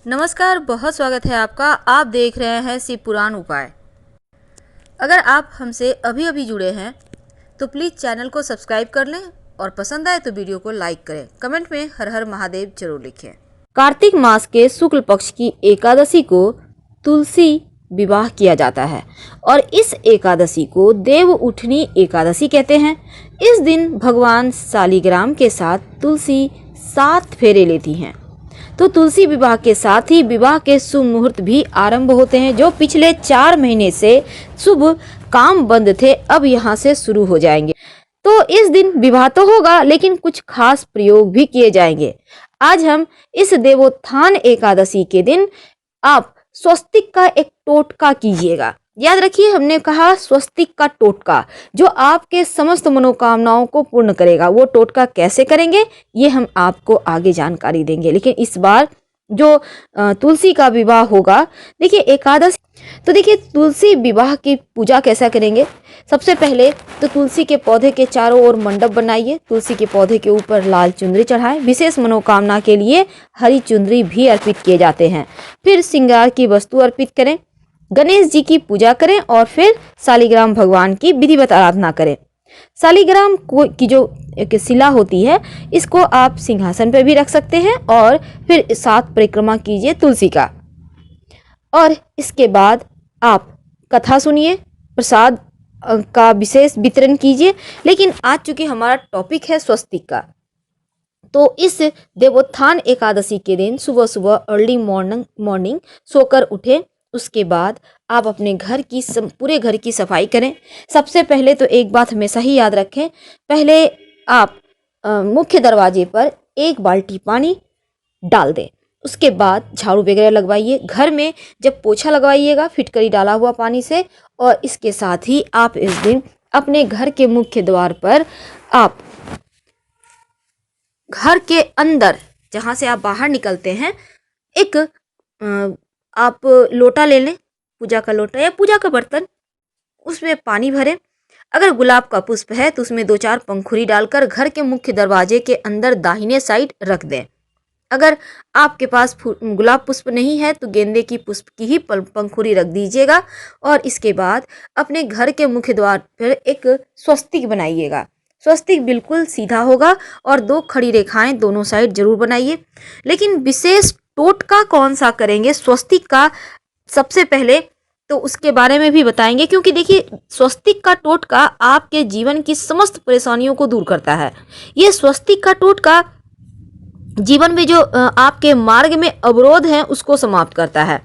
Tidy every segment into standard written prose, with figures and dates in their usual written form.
नमस्कार, बहुत स्वागत है आपका। आप देख रहे हैं शिव पुराण उपाय। अगर आप हमसे अभी अभी जुड़े हैं तो प्लीज़ चैनल को सब्सक्राइब कर लें और पसंद आए तो वीडियो को लाइक करें। कमेंट में हर हर महादेव जरूर लिखें। कार्तिक मास के शुक्ल पक्ष की एकादशी को तुलसी विवाह किया जाता है और इस एकादशी को देव उठनी एकादशी कहते हैं। इस दिन भगवान शालिग्राम के साथ तुलसी 7 फेरे लेती हैं। तो तुलसी विवाह के साथ ही विवाह के शुभ मुहूर्त भी आरंभ होते हैं, जो पिछले 4 महीने से शुभ काम बंद थे, अब यहाँ से शुरू हो जाएंगे। तो इस दिन विवाह तो होगा, लेकिन कुछ खास प्रयोग भी किए जाएंगे। आज हम इस देवोत्थान एकादशी के दिन आप स्वस्तिक का एक टोटका कीजिएगा। याद रखिए, हमने कहा स्वस्तिक का टोटका जो आपके समस्त मनोकामनाओं को पूर्ण करेगा। वो टोटका कैसे करेंगे ये हम आपको आगे जानकारी देंगे, लेकिन इस बार जो तुलसी का विवाह होगा, देखिए एकादशी, तो देखिए तुलसी विवाह की पूजा कैसा करेंगे। सबसे पहले तो तुलसी के पौधे के चारों ओर मंडप बनाइए। तुलसी के पौधे के ऊपर लाल चुनरी चढ़ाएं। विशेष मनोकामना के लिए हरी चुनरी भी अर्पित किए जाते हैं। फिर श्रृंगार की वस्तु अर्पित करें, गणेश जी की पूजा करें और फिर शालिग्राम भगवान की विधिवत आराधना करें। शालिग्राम की जो एक शिला होती है, इसको आप सिंहासन पर भी रख सकते हैं और फिर 7 परिक्रमा कीजिए तुलसी का। और इसके बाद आप कथा सुनिए, प्रसाद का विशेष वितरण कीजिए। लेकिन आज चूंकि हमारा टॉपिक है स्वस्तिक का, तो इस देवोत्थान एकादशी के दिन सुबह सुबह अर्ली मॉर्निंग सोकर उठें। उसके बाद आप अपने घर की पूरे घर की सफाई करें। सबसे पहले तो एक बात हमेशा ही याद रखें, पहले आप मुख्य दरवाजे पर 1 बाल्टी पानी डाल दें। उसके बाद झाड़ू वगैरह लगवाइए। घर में जब पोछा लगवाइएगा फिटकरी डाला हुआ पानी से। और इसके साथ ही आप इस दिन अपने घर के मुख्य द्वार पर आप घर के अंदर जहाँ से आप बाहर निकलते हैं, एक आप लोटा ले लें, पूजा का लोटा या पूजा का बर्तन, उसमें पानी भरें। अगर गुलाब का पुष्प है तो उसमें 2-4 पंखुड़ी डालकर घर के मुख्य दरवाजे के अंदर दाहिने साइड रख दें। अगर आपके पास गुलाब पुष्प नहीं है तो गेंदे की पुष्प की ही पंखुड़ी रख दीजिएगा। और इसके बाद अपने घर के मुख्य द्वार पर एक स्वस्तिक बनाइएगा। स्वस्तिक बिल्कुल सीधा होगा और 2 खड़ी रेखाएं दोनों साइड जरूर बनाइए। लेकिन विशेष टोटका कौन सा करेंगे स्वस्तिक का, सबसे पहले तो उसके बारे में भी बताएंगे, क्योंकि देखिए स्वस्तिक का टोटका आपके जीवन की समस्त परेशानियों को दूर करता है। ये स्वस्तिक का टोटका जीवन में जो आपके मार्ग में अवरोध हैं उसको समाप्त करता है।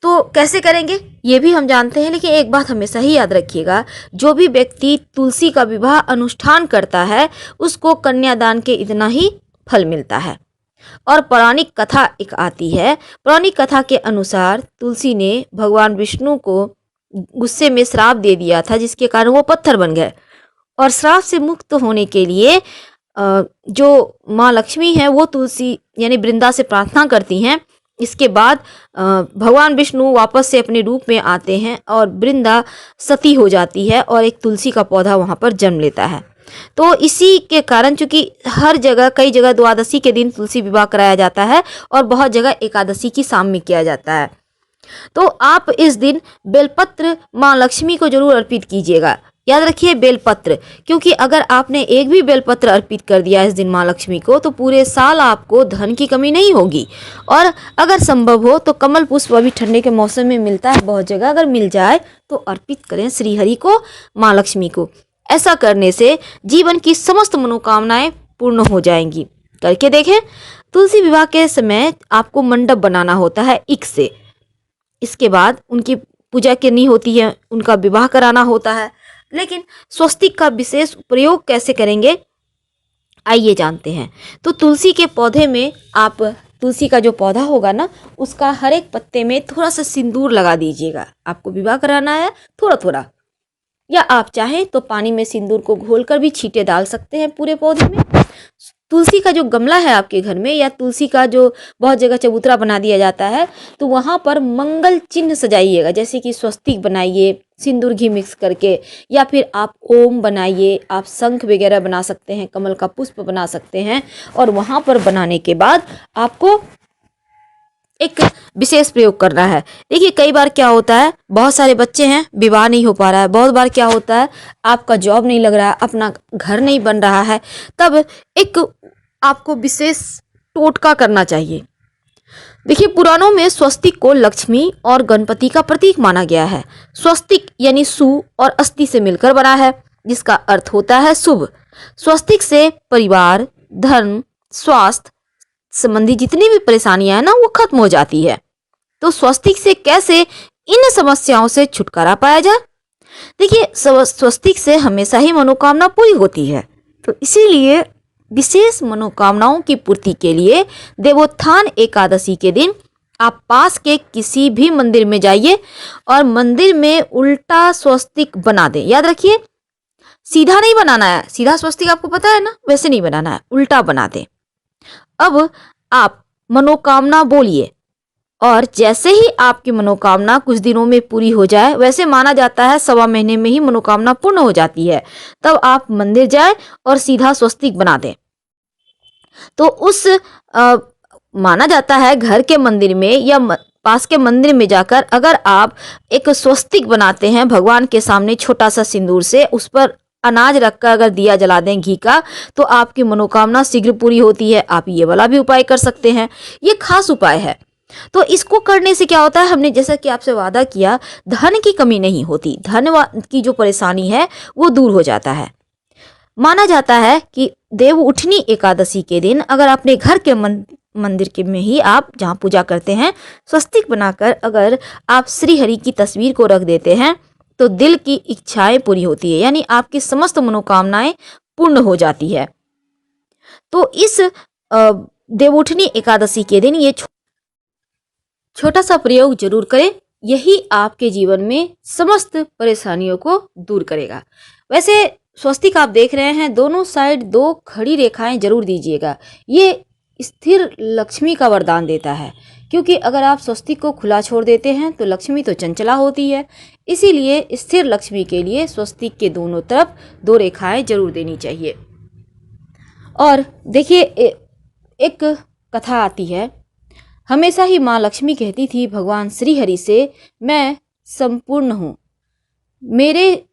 तो कैसे करेंगे ये भी हम जानते हैं, लेकिन एक बात हमेशा ही याद रखिएगा, जो भी व्यक्ति तुलसी का विवाह अनुष्ठान करता है उसको कन्यादान के इतना ही फल मिलता है। और पौराणिक कथा एक आती है। पौराणिक कथा के अनुसार तुलसी ने भगवान विष्णु को गुस्से में श्राप दे दिया था, जिसके कारण वो पत्थर बन गए। और श्राप से मुक्त होने के लिए जो माँ लक्ष्मी है वो तुलसी यानी वृंदा से प्रार्थना करती हैं। इसके बाद भगवान विष्णु वापस से अपने रूप में आते हैं और वृंदा सती हो जाती है और एक तुलसी का पौधा वहाँ पर जन्म लेता है। तो इसी के कारण चूंकि हर जगह कई जगह द्वादशी के दिन तुलसी विवाह कराया जाता है और बहुत जगह एकादशी की शाम में किया जाता है। तो आप इस दिन बेलपत्र माँ लक्ष्मी को जरूर अर्पित कीजिएगा। याद रखिए बेलपत्र, क्योंकि अगर आपने एक भी बेलपत्र अर्पित कर दिया इस दिन माँ लक्ष्मी को तो पूरे साल आपको धन की कमी नहीं होगी। और अगर संभव हो तो कमल पुष्प अभी ठंडे के मौसम में मिलता है बहुत जगह, अगर मिल जाए तो अर्पित करें श्रीहरि को, माँ लक्ष्मी को। ऐसा करने से जीवन की समस्त मनोकामनाएं पूर्ण हो जाएंगी। करके देखें। तुलसी विवाह के समय आपको मंडप बनाना होता है ईख से। इसके बाद उनकी पूजा करनी होती है, उनका विवाह कराना होता है। लेकिन स्वस्तिक का विशेष प्रयोग कैसे करेंगे आइए जानते हैं। तो तुलसी के पौधे में आप तुलसी का जो पौधा होगा ना, उसका हर एक पत्ते में थोड़ा सा सिंदूर लगा दीजिएगा। आपको विवाह कराना है थोड़ा थोड़ा, या आप चाहें तो पानी में सिंदूर को घोलकर भी छींटे डाल सकते हैं पूरे पौधे में। तुलसी का जो गमला है आपके घर में, या तुलसी का जो बहुत जगह चबूतरा बना दिया जाता है, तो वहाँ पर मंगल चिन्ह सजाइएगा। जैसे कि स्वस्तिक बनाइए सिंदूर घी मिक्स करके, या फिर आप ओम बनाइए, आप शंख वगैरह बना सकते हैं, कमल का पुष्प बना सकते हैं। और वहाँ पर बनाने के बाद आपको एक विशेष प्रयोग करना है। देखिए कई बार क्या होता है, बहुत सारे बच्चे हैं, विवाह नहीं हो पा रहा है, बहुत बार क्या होता है आपका जॉब नहीं लग रहा है, अपना घर नहीं बन रहा है, तब एक आपको विशेष टोटका करना चाहिए। देखिए पुराणों में स्वस्तिक को लक्ष्मी और गणपति का प्रतीक माना गया है। स्वस्तिक यानी सु और अस्थि से मिलकर बना है, जिसका अर्थ होता है शुभ। स्वस्तिक से परिवार, धर्म, स्वास्थ्य संबंधी जितनी भी परेशानियां हैं ना, वो खत्म हो जाती है। तो स्वस्तिक से कैसे इन समस्याओं से छुटकारा पाया जाए? देखिए स्वस्तिक से हमेशा ही मनोकामना पूरी होती है, तो इसीलिए विशेष मनोकामनाओं की पूर्ति के लिए देवोत्थान एकादशी के दिन आप पास के किसी भी मंदिर में जाइए और मंदिर में उल्टा स्वस्तिक बना दें। याद रखिए सीधा नहीं बनाना है, सीधा स्वस्तिक आपको पता है ना, वैसे नहीं बनाना है, उल्टा बना दें। अब आप मनोकामना बोलिए और जैसे ही आपकी मनोकामना कुछ दिनों में पूरी हो जाए, वैसे माना जाता है 1.25 महीने में ही मनोकामना पूर्ण हो जाती है, तब आप मंदिर जाएं और सीधा स्वस्तिक बना दें। तो उस माना जाता है घर के मंदिर में या पास के मंदिर में जाकर अगर आप एक स्वस्तिक बनाते हैं भगवान के सामने छोटा सा सिंदूर से, उस पर अनाज रखकर अगर दिया जला दें घी का, तो आपकी मनोकामना शीघ्र पूरी होती है। आप ये वाला भी उपाय कर सकते हैं, ये खास उपाय है। तो इसको करने से क्या होता है, हमने जैसा कि आपसे वादा किया, धन की कमी नहीं होती, धन की जो परेशानी है वो दूर हो जाता है। माना जाता है कि देव उठनी एकादशी के दिन अगर अपने घर के मंदिर के में ही आप जहाँ पूजा करते हैं स्वस्तिक बनाकर अगर आप श्री हरि की तस्वीर को रख देते हैं, तो दिल की इच्छाएं पूरी होती है, यानी आपकी समस्त मनोकामनाएं पूर्ण हो जाती है। तो इस देवउठनी एकादशी के दिन ये छोटा सा प्रयोग जरूर करें, यही आपके जीवन में समस्त परेशानियों को दूर करेगा। वैसे स्वस्तिक आप देख रहे हैं, दोनों साइड 2 खड़ी रेखाएं जरूर दीजिएगा, ये स्थिर लक्ष्मी का वरदान देता है। क्योंकि अगर आप स्वस्तिक को खुला छोड़ देते हैं तो लक्ष्मी तो चंचला होती है, इसीलिए स्थिर लक्ष्मी के लिए स्वस्तिक के दोनों तरफ 2 रेखाएं जरूर देनी चाहिए। और देखिए एक कथा आती है, हमेशा ही माँ लक्ष्मी कहती थी भगवान श्री हरि से, मैं संपूर्ण हूँ, मेरे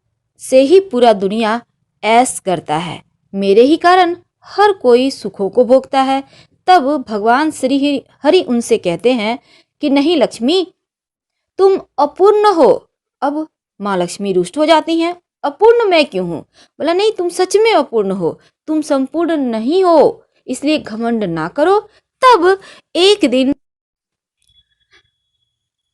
से ही पूरा दुनिया ऐश करता है, मेरे ही कारण हर कोई सुखों को भोगता है। तब भगवान श्री हरि उनसे कहते हैं कि नहीं लक्ष्मी, तुम अपूर्ण हो। अब माँ लक्ष्मी रुष्ट हो जाती हैं, अपूर्ण मैं क्यों हूँ? बोला नहीं, तुम सच में अपूर्ण हो, तुम संपूर्ण नहीं हो, इसलिए घमंड ना करो। तब एक दिन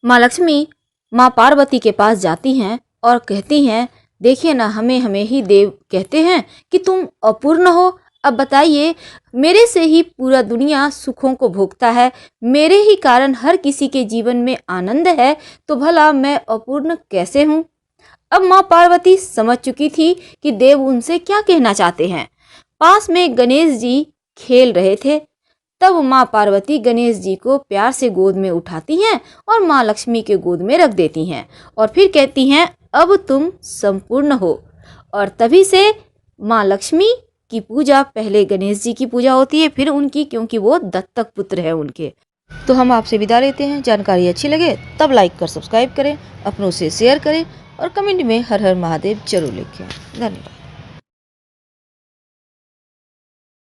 माँ लक्ष्मी माँ पार्वती के पास जाती हैं और कहती हैं, देखिए ना, हमें ही देव कहते हैं कि तुम अपूर्ण हो, अब बताइए, मेरे से ही पूरा दुनिया सुखों को भोगता है, मेरे ही कारण हर किसी के जीवन में आनंद है, तो भला मैं अपूर्ण कैसे हूँ? अब माँ पार्वती समझ चुकी थी कि देव उनसे क्या कहना चाहते हैं। पास में गणेश जी खेल रहे थे, तब माँ पार्वती गणेश जी को प्यार से गोद में उठाती हैं और माँ लक्ष्मी के गोद में रख देती हैं और फिर कहती हैं, अब तुम संपूर्ण हो। और तभी से माँ लक्ष्मी की पूजा पहले गणेश जी की पूजा होती है, फिर उनकी, क्योंकि वो दत्तक पुत्र है उनके। तो हम आपसे विदा लेते हैं। जानकारी अच्छी लगे तब लाइक कर सब्सक्राइब करें, अपनों से शेयर करें और कमेंट में हर हर महादेव जरूर लिखें। धन्यवाद।